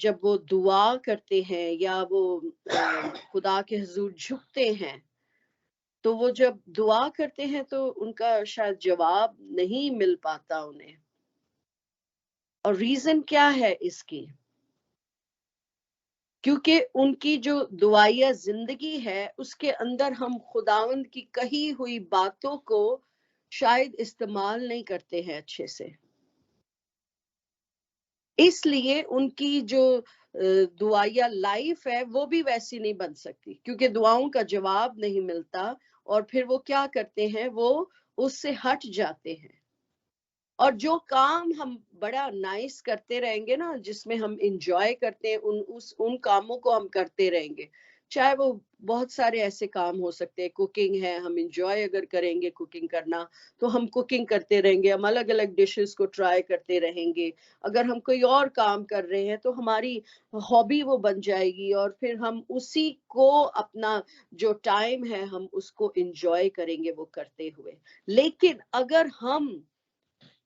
جب وہ دعا کرتے ہیں یا وہ خدا کے حضور جھکتے ہیں، تو وہ جب دعا کرتے ہیں تو ان کا شاید جواب نہیں مل پاتا انہیں. اور ریزن کیا ہے اس کی؟ کیونکہ ان کی جو دعائیہ زندگی ہے اس کے اندر ہم خداوند کی کہی ہوئی باتوں کو شاید استعمال نہیں کرتے ہیں اچھے سے. اس لیے ان کی جو دعائیہ لائف ہے وہ بھی ویسی نہیں بن سکتی، کیونکہ دعاؤں کا جواب نہیں ملتا، اور پھر وہ کیا کرتے ہیں، وہ اس سے ہٹ جاتے ہیں. اور جو کام ہم بڑا نائس کرتے رہیں گے نا، جس میں ہم انجوائے کرتے ہیں، ان کاموں کو ہم کرتے رہیں گے. چاہے وہ بہت سارے ایسے کام ہو سکتے ہیں، کوکنگ ہے، ہم انجوائے اگر کریں گے کوکنگ کرنا تو ہم کوکنگ کرتے رہیں گے، ہم الگ الگ ڈشز کو ٹرائی کرتے رہیں گے. اگر ہم کوئی اور کام کر رہے ہیں تو ہماری ہابی وہ بن جائے گی، اور پھر ہم اسی کو اپنا جو ٹائم ہے ہم اس کو انجوائے کریں گے وہ کرتے ہوئے. لیکن اگر ہم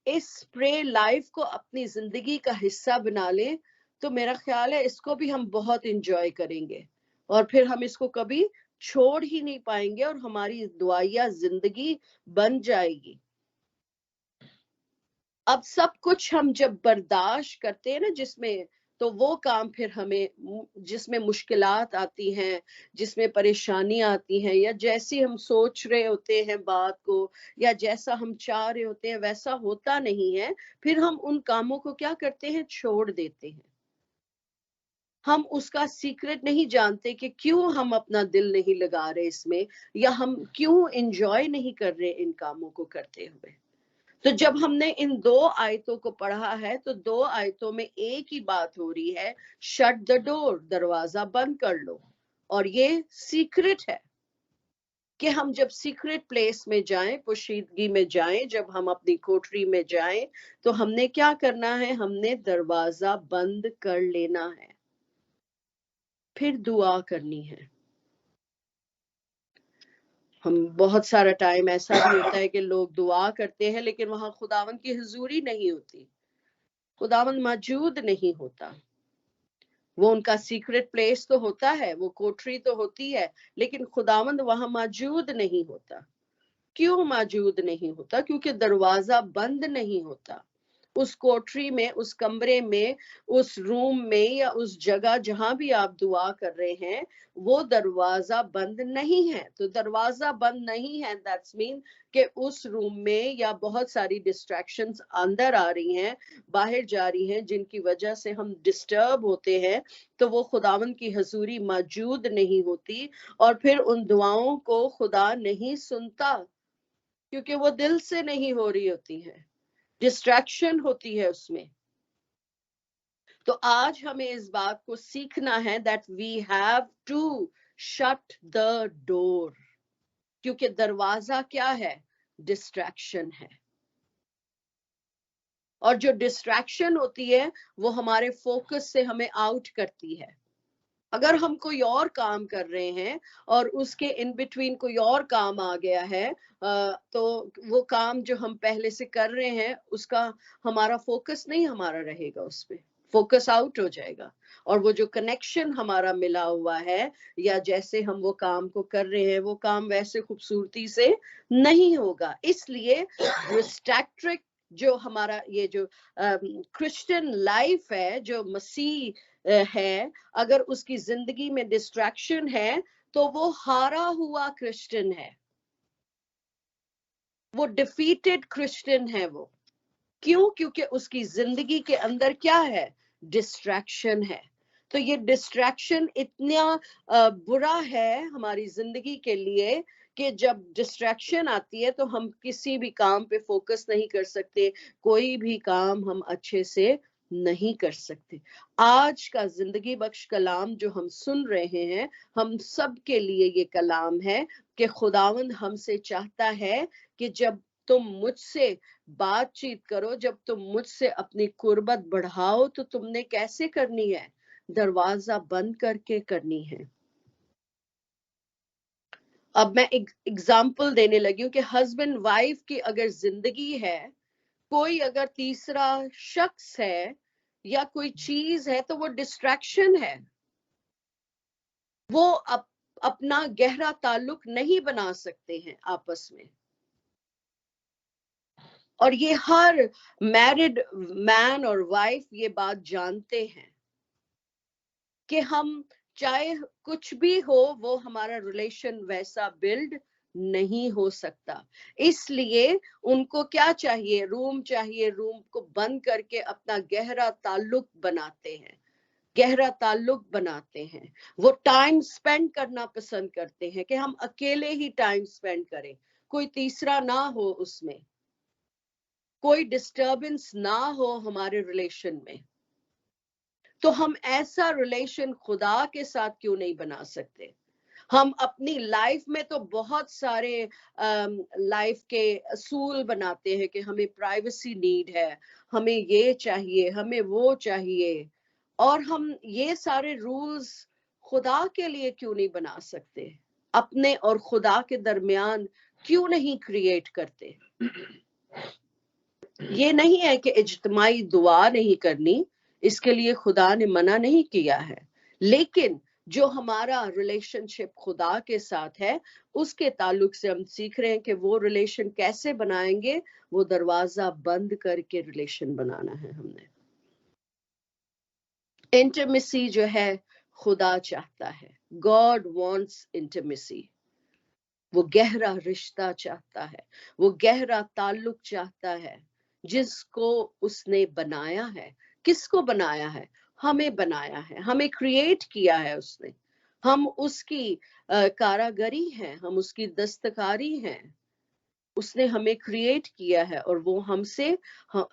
اس پرے لائف کو اپنی زندگی کا حصہ بنا لیں تو میرا خیال ہے اس کو بھی ہم بہت انجوائے کریں گے، اور پھر ہم اس کو کبھی چھوڑ ہی نہیں پائیں گے، اور ہماری دعائیہ زندگی بن جائے گی. اب سب کچھ ہم جب برداشت کرتے ہیں نا جس میں، تو وہ کام پھر ہمیں جس میں مشکلات آتی ہیں، جس میں پریشانی آتی ہیں، یا جیسی ہم سوچ رہے ہوتے ہیں بات کو، یا جیسا ہم چاہ رہے ہوتے ہیں ویسا ہوتا نہیں ہے، پھر ہم ان کاموں کو کیا کرتے ہیں، چھوڑ دیتے ہیں. ہم اس کا سیکرٹ نہیں جانتے کہ کیوں ہم اپنا دل نہیں لگا رہے اس میں، یا ہم کیوں انجوائے نہیں کر رہے ان کاموں کو کرتے ہوئے. تو جب ہم نے ان 2 آیتوں کو پڑھا ہے تو 2 آیتوں میں ایک ہی بات ہو رہی ہے، شٹ دا ڈور، دروازہ بند کر لو. اور یہ سیکرٹ ہے کہ ہم جب سیکرٹ پلیس میں جائیں، پوشیدگی میں جائیں، جب ہم اپنی کوٹری میں جائیں تو ہم نے کیا کرنا ہے، ہم نے دروازہ بند کر لینا ہے، پھر دعا کرنی ہے. ہم بہت سارا ٹائم ایسا بھی ہوتا ہے کہ لوگ دعا کرتے ہیں لیکن وہاں خداوند کی حضوری نہیں ہوتی، خداوند موجود نہیں ہوتا. وہ ان کا سیکرٹ پلیس تو ہوتا ہے، وہ کوٹری تو ہوتی ہے، لیکن خداوند وہاں موجود نہیں ہوتا. کیوں موجود نہیں ہوتا؟ کیونکہ دروازہ بند نہیں ہوتا. اس کوٹری میں، اس کمرے میں، اس روم میں، یا اس جگہ جہاں بھی آپ دعا کر رہے ہیں، وہ دروازہ بند نہیں ہے. تو دروازہ بند نہیں ہے، دیٹس مین کہ اس روم میں یا بہت ساری ڈسٹریکشنز اندر آ رہی ہیں، باہر جا رہی ہیں، جن کی وجہ سے ہم ڈسٹرب ہوتے ہیں، تو وہ خداوند کی حضوری موجود نہیں ہوتی، اور پھر ان دعاؤں کو خدا نہیں سنتا، کیونکہ وہ دل سے نہیں ہو رہی ہوتی ہے، ڈسٹریکشن ہوتی ہے اس میں. تو آج ہمیں اس بات کو سیکھنا ہے that we have to shut the door، کیونکہ دروازہ کیا ہے، ڈسٹریکشن ہے. اور جو ڈسٹریکشن ہوتی ہے وہ ہمارے فوکس سے ہمیں آؤٹ کرتی ہے. اگر ہم کوئی اور کام کر رہے ہیں اور اس کے ان بٹوین کوئی اور کام آ گیا ہے، تو وہ کام جو ہم پہلے سے کر رہے ہیں اس کا ہمارا فوکس نہیں ہمارا رہے گا، اس پہ فوکس آؤٹ ہو جائے گا، اور وہ جو کنیکشن ہمارا ملا ہوا ہے یا جیسے ہم وہ کام کو کر رہے ہیں وہ کام ویسے خوبصورتی سے نہیں ہوگا. اس لیے ڈسٹریکٹرک جو ہمارا یہ جو کرسچن لائف ہے، جو مسیح ہے، اگر اس کی زندگی میں ڈسٹریکشن ہے تو وہ ہارا ہوا کرسچن ہے، وہ ڈیفیٹڈ کرسچن ہے. وہ کیوں؟ کیونکہ اس کی زندگی کے اندر کیا ہے، ڈسٹریکشن ہے. تو یہ ڈسٹریکشن اتنا برا ہے ہماری زندگی کے لیے کہ جب ڈسٹریکشن آتی ہے تو ہم کسی بھی کام پہ فوکس نہیں کر سکتے، کوئی بھی کام ہم اچھے سے نہیں کر سکتے. آج کا زندگی بخش کلام جو ہم سن رہے ہیں، ہم سب کے لیے یہ کلام ہے کہ خداوند ہم سے چاہتا ہے کہ جب تم مجھ سے بات چیت کرو، جب تم مجھ سے اپنی قربت بڑھاؤ تو تم نے کیسے کرنی ہے، دروازہ بند کر کے کرنی ہے. اب میں ایک ایگزامپل دینے لگی ہوں کہ ہسبینڈ وائف کی اگر زندگی ہے، کوئی اگر تیسرا شخص ہے یا کوئی چیز ہے تو وہ ڈسٹریکشن ہے. وہ اپنا گہرا تعلق نہیں بنا سکتے ہیں آپس میں. اور یہ ہر میرڈ مین اور وائف یہ بات جانتے ہیں کہ ہم چاہے کچھ بھی ہو وہ ہمارا ریلیشن ویسا بلڈ نہیں ہو سکتا. اس لیے ان کو کیا چاہیے؟ روم چاہیے. روم کو بند کر کے اپنا گہرا تعلق بناتے ہیں. گہرا تعلق بناتے ہیں. وہ ٹائم سپینڈ کرنا پسند کرتے ہیں کہ ہم اکیلے ہی ٹائم سپینڈ کریں, کوئی تیسرا نہ ہو, اس میں کوئی ڈسٹربنس نہ ہو ہمارے ریلیشن میں. تو ہم ایسا ریلیشن خدا کے ساتھ کیوں نہیں بنا سکتے؟ ہم اپنی لائف میں تو بہت سارے لائف کے اصول بناتے ہیں کہ ہمیں پرائیویسی نیڈ ہے, ہمیں یہ چاہیے, ہمیں وہ چاہیے, اور ہم یہ سارے رولز خدا کے لیے کیوں نہیں بنا سکتے؟ اپنے اور خدا کے درمیان کیوں نہیں کریٹ کرتے؟ یہ نہیں ہے کہ اجتماعی دعا نہیں کرنی, اس کے لیے خدا نے منع نہیں کیا ہے, لیکن جو ہمارا ریلیشن شپ خدا کے ساتھ ہے اس کے تعلق سے ہم سیکھ رہے ہیں کہ وہ ریلیشن کیسے بنائیں گے. وہ دروازہ بند کر کے ریلیشن بنانا ہے ہم نے. انٹیمیسی جو ہے خدا چاہتا ہے. God wants intimacy. وہ گہرا رشتہ چاہتا ہے, وہ گہرا تعلق چاہتا ہے جس کو اس نے بنایا ہے. کس کو بنایا ہے؟ ہمیں بنایا ہے, ہمیں کریٹ کیا ہے اس نے. ہم اس کی کاراگری ہیں, ہم اس کی دستکاری ہیں. اس نے ہمیں کریٹ کیا ہے اور وہ ہم سے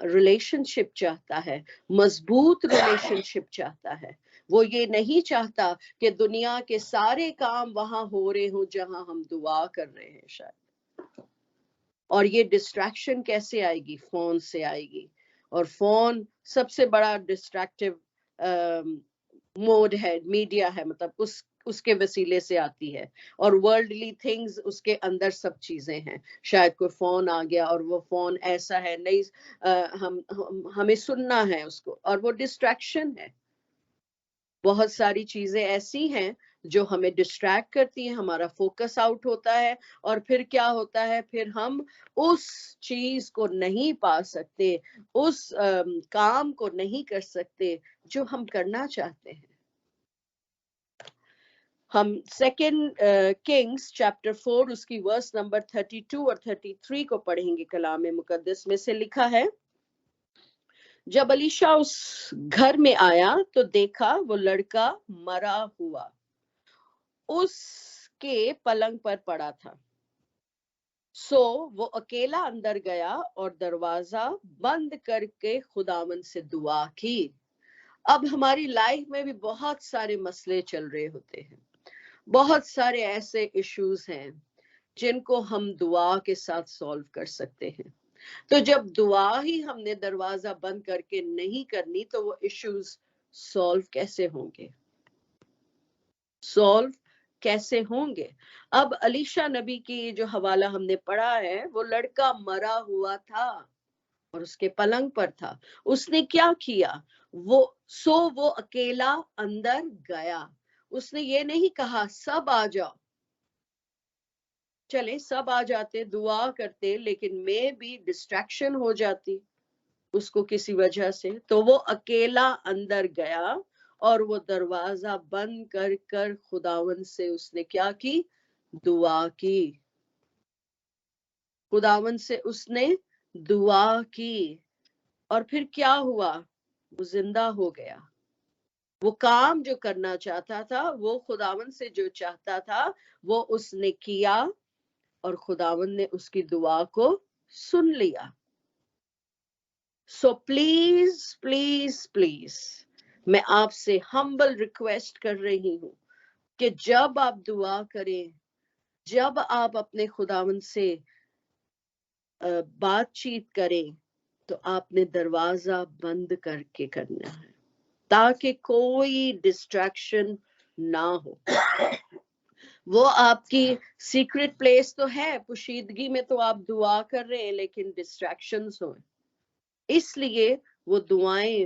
ریلیشن شپ چاہتا ہے, مضبوط ریلیشن شپ چاہتا ہے. وہ یہ نہیں چاہتا کہ دنیا کے سارے کام وہاں ہو رہے ہوں جہاں ہم دعا کر رہے ہیں شاید. اور یہ ڈسٹریکشن کیسے آئے گی؟ فون سے آئے گی. اور فون سب سے بڑا ڈسٹریکٹیو موڈ ہے, میڈیا ہے, مطلب اس کے وسیلے سے آتی ہے. اور ورلڈلی تھنگز اس کے اندر سب چیزیں ہیں. شاید کوئی فون آ گیا اور وہ فون ایسا ہے نہیں, ہمیں سننا ہے اس کو, اور وہ ڈسٹریکشن ہے. بہت ساری چیزیں ایسی ہیں جو ہمیں ڈسٹریکٹ کرتی ہیں, ہمارا فوکس آؤٹ ہوتا ہے, اور پھر کیا ہوتا ہے؟ پھر ہم اس چیز کو نہیں پا سکتے, اس کام کو نہیں کر سکتے جو ہم کرنا چاہتے ہیں. ہم سیکنڈ کنگز چیپٹر 4 اس کی ورس نمبر 32 اور 33 کو پڑھیں گے. کلام مقدس میں سے لکھا ہے, جب الیشا اس گھر میں آیا تو دیکھا وہ لڑکا مرا ہوا اس کے پلنگ پر پڑا تھا. سو وہ اکیلا اندر گیا اور دروازہ بند کر کے خداوند سے دعا کی. اب ہماری لائف میں بھی بہت سارے مسئلے چل رہے ہوتے ہیں, بہت سارے ایسے ایشوز ہیں جن کو ہم دعا کے ساتھ سولو کر سکتے ہیں. تو جب دعا ہی ہم نے دروازہ بند کر کے نہیں کرنی تو وہ ایشوز سولو کیسے ہوں گے؟ سولو کیسے ہوں گے؟ اب الیشا نبی کی جو حوالہ ہم نے پڑھا ہے, وہ لڑکا مرا ہوا تھا اور اس کے پلنگ پر تھا. اس نے کیا کیا؟ وہ اکیلا اندر گیا. اس نے یہ نہیں کہا سب آ جاؤ. چلے سب آ جاتے, دعا کرتے, لیکن میں بھی ڈسٹریکشن ہو جاتی اس کو کسی وجہ سے. تو وہ اکیلا اندر گیا اور وہ دروازہ بند کر کر خداوند سے اس نے کیا کی؟ دعا کی. خداوند سے اس نے دعا کی. اور پھر کیا ہوا؟ وہ زندہ ہو گیا. وہ کام جو کرنا چاہتا تھا, وہ خداوند سے جو چاہتا تھا وہ اس نے کیا, اور خداوند نے اس کی دعا کو سن لیا. سو پلیز پلیز پلیز میں آپ سے ہمبل ریکویسٹ کر رہی ہوں کہ جب آپ دعا کریں, جب آپ اپنے خداوند سے بات چیت کریں, تو آپ نے دروازہ بند کر کے کرنا ہے تاکہ کوئی ڈسٹریکشن نہ ہو. وہ آپ کی سیکرٹ پلیس تو ہے, پوشیدگی میں تو آپ دعا کر رہے ہیں, لیکن ڈسٹریکشنز ہوئے, اس لیے وہ دعائیں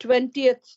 20th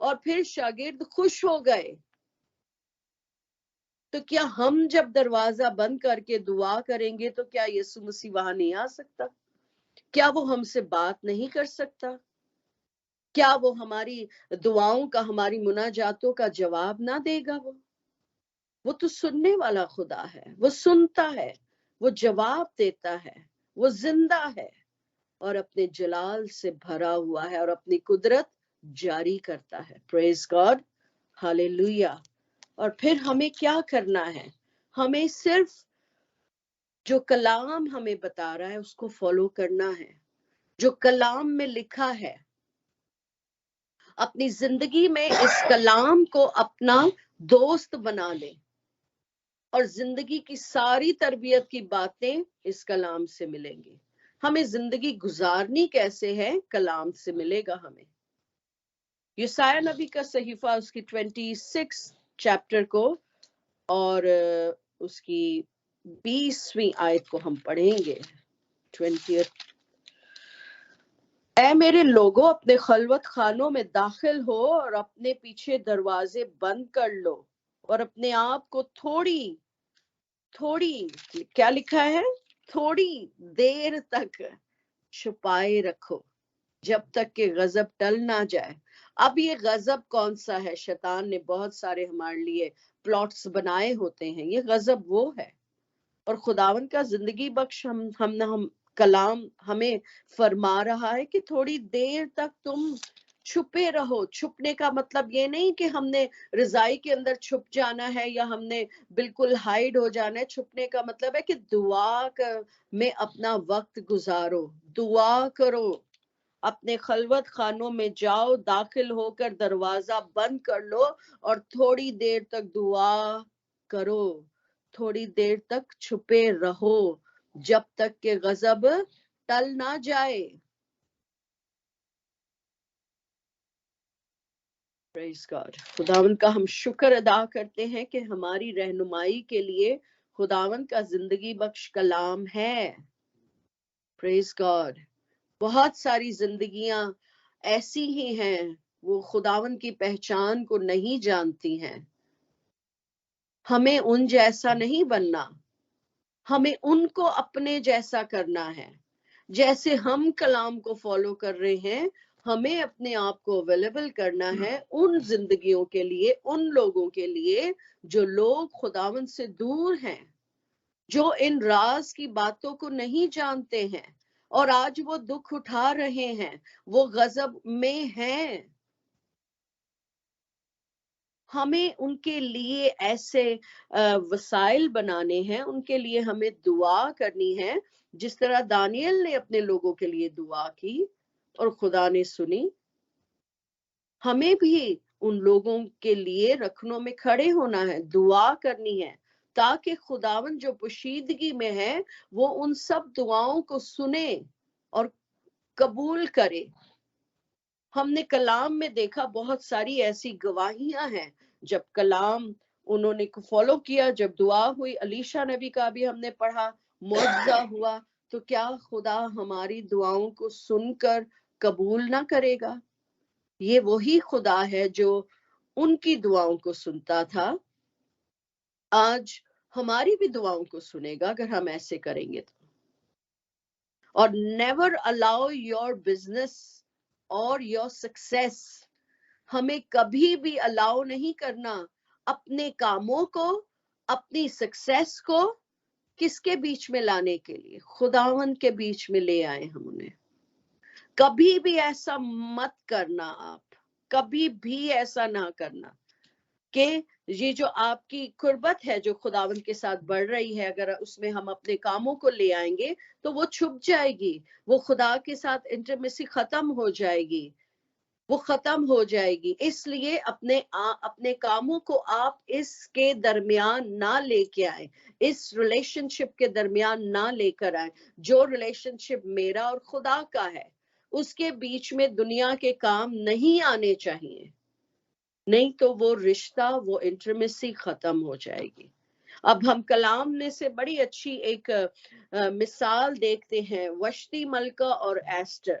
اور پھر شاگرد خوش ہو گئے. تو کیا ہم جب دروازہ بند کر کے دعا کریں گے تو کیا یسوع مسیح وہاں نہیں آ سکتا؟ کیا وہ ہم سے بات نہیں کر سکتا؟ کیا وہ ہماری دعاؤں کا، ہماری مناجاتوں کا جواب نہ دے گا؟ وہ تو سننے والا خدا ہے، وہ سنتا ہے، وہ جواب دیتا ہے، وہ زندہ ہے اور اپنے جلال سے بھرا ہوا ہے اور اپنی قدرت جاری کرتا ہے. پریز گاڈ، ہاللیلویا. اور پھر ہمیں کیا کرنا ہے؟ ہمیں صرف جو کلام ہمیں بتا رہا ہے اس کو فالو کرنا ہے. جو کلام میں لکھا ہے، اپنی زندگی میں اس کلام کو اپنا دوست بنا لیں اور زندگی کی ساری تربیت کی باتیں اس کلام سے ملیں گی. ہمیں زندگی گزارنی کیسے ہے؟ کلام سے ملے گا ہمیں. یسایہ نبی کا صحیفہ اس کی 26 چیپٹر کو اور اس کی 20ویں آیت کو ہم پڑھیں گے. 20. اے میرے لوگوں، اپنے خلوت خانوں میں داخل ہو اور اپنے پیچھے دروازے بند کر لو اور اپنے آپ کو تھوڑی کیا لکھا ہے؟ تھوڑی دیر تک چھپائے رکھو جب تک کہ غضب ٹل نہ جائے. اب یہ غضب کون سا ہے؟ شیطان نے بہت سارے ہمارے لیے پلاٹس بنائے ہوتے ہیں. یہ غضب وہ ہے، اور خداون کا زندگی بخش ہم کلام ہمیں فرما رہا ہے کہ تھوڑی دیر تک تم چھپے رہو. چھپنے کا مطلب یہ نہیں کہ ہم نے رضائی کے اندر چھپ جانا ہے یا ہم نے بالکل ہائیڈ ہو جانا ہے. چھپنے کا مطلب ہے کہ دعا میں اپنا وقت گزارو، دعا کرو، اپنے خلوت خانوں میں جاؤ، داخل ہو کر دروازہ بند کر لو اور تھوڑی دیر تک دعا کرو، تھوڑی دیر تک چھپے رہو جب تک کہ غضب ٹل نہ جائے. پریز گاڈ. خداوند کا ہم شکر ادا کرتے ہیں کہ ہماری رہنمائی کے لیے خداوند کا زندگی بخش کلام ہے. پریز گاڈ. بہت ساری زندگیاں ایسی ہی ہیں وہ خداوند کی پہچان کو نہیں جانتی ہیں. ہمیں ان جیسا نہیں بننا، ہمیں ان کو اپنے جیسا کرنا ہے. جیسے ہم کلام کو فالو کر رہے ہیں، ہمیں اپنے آپ کو اویلیبل کرنا ہے ان زندگیوں کے لیے، ان لوگوں کے لیے جو لوگ خداوند سے دور ہیں، جو ان راز کی باتوں کو نہیں جانتے ہیں اور آج وہ دکھ اٹھا رہے ہیں، وہ غضب میں ہیں. ہمیں ان کے لیے ایسے وسائل بنانے ہیں، ان کے لیے ہمیں دعا کرنی ہے جس طرح دانیل نے اپنے لوگوں کے لیے دعا کی اور خدا نے سنی. ہمیں بھی ان لوگوں کے لیے رکھنوں میں کھڑے ہونا ہے، دعا کرنی ہے تاکہ خداوند جو پوشیدگی میں ہے وہ ان سب دعاؤں کو سنے اور قبول کرے. ہم نے کلام میں دیکھا بہت ساری ایسی گواہیاں ہیں جب کلام انہوں نے فالو کیا، جب دعا ہوئی. الیشا نبی کا بھی ہم نے پڑھا، معجزہ ہوا. تو کیا خدا ہماری دعاؤں کو سن کر قبول نہ کرے گا؟ یہ وہی خدا ہے جو ان کی دعاؤں کو سنتا تھا، آج ہماری بھی دعاؤں کو سنے گا اگر ہم ایسے کریں گے تو. اور نیور الاؤ یور بزنس اور یور سکسیس، ہمیں کبھی بھی الاؤ نہیں کرنا اپنے کاموں کو، اپنی سکسیس کو کس کے بیچ میں لانے کے لیے؟ خداوند کے بیچ میں لے آئے ہم انہیں. کبھی بھی ایسا مت کرنا، آپ کبھی بھی ایسا نہ کرنا کہ یہ جو آپ کی قربت ہے جو خداوند کے ساتھ بڑھ رہی ہے، اگر اس میں ہم اپنے کاموں کو لے آئیں گے تو وہ چھپ جائے گی، وہ خدا کے ساتھ انٹرمیسی ختم ہو جائے گی، وہ ختم ہو جائے گی. اس لیے اپنے کاموں کو آپ اس کے درمیان نہ لے کے آئیں، اس ریلیشن شپ کے درمیان نہ لے کر آئیں. جو ریلیشن شپ میرا اور خدا کا ہے اس کے بیچ میں دنیا کے کام نہیں آنے چاہیے، نہیں تو وہ رشتہ، وہ انٹرمیسی ختم ہو جائے گی. اب ہم کلام میں سے بڑی اچھی ایک مثال دیکھتے ہیں، وشتی ملکہ اور ایسٹر.